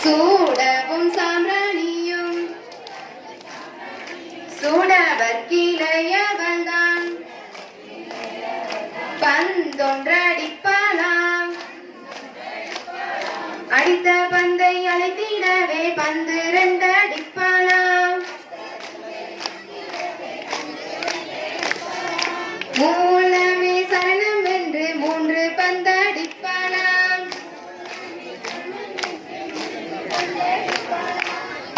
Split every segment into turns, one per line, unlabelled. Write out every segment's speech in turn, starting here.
சூடவும் சாம்பிராணியும் சூடவர்க்கிளையவள்தான் பந்தொன்றடிப்பாளாம். அடித்த பந்தை அழைத்திடவே பந்து ரெண்டு அடிப்பாளாம். மூலமே சரணம் என்று மூன்று பந்தடிப்பாளாம்.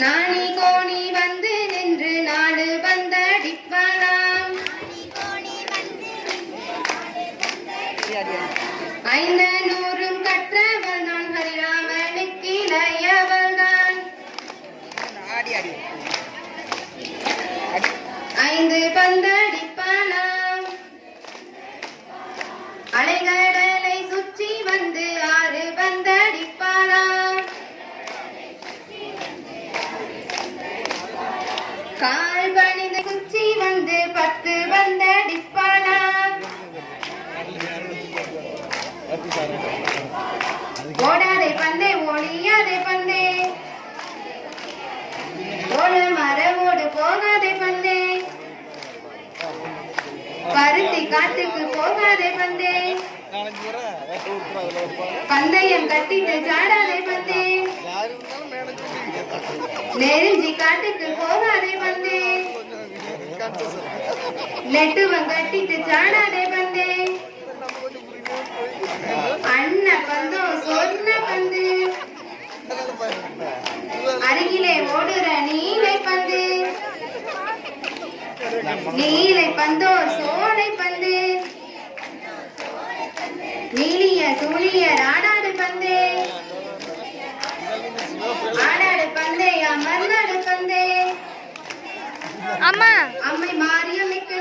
நாணி கோணி வந்து நின்று நாலு பந்தடிப்பாளாம். ஐந்து நூறும் கற்றவள் நான் ஹரிராமனுக்கு இளையவள் தான். ஐந்து பந்தடிப்பாளாம். அலைகடலை சுற்றி வந்து ஆறு பந்தடிப்பாளாம். கால் பணிந்து சுற்றி வந்து 10 பந்தடிப்பாளாம். ஓடாதே பந்தே ஒளியாதே பந்தே ஓடு மரவோடு போகாதே பந்தே பருத்தி காட்டுக்கு போகாதே பந்தே பந்தயம் கட்டிட்டு சாடாதே பந்தே நெருஞ்சி காட்டுக்கு போகாதே பந்தே நெட்டுவம் கட்டிட்டு சாடாதே பந்தே அண்ண பந்தோ சொன்ன பந்து அருகிலே ஓடுற நீலை பந்து நீலை பந்தோ சோலை பந்து நீலிய சூழிய ஆடாடு பந்தே ஆடாடு பந்தே அமர்நாடு பந்தே அம்மா அம்மை மாரியம்மைக்கு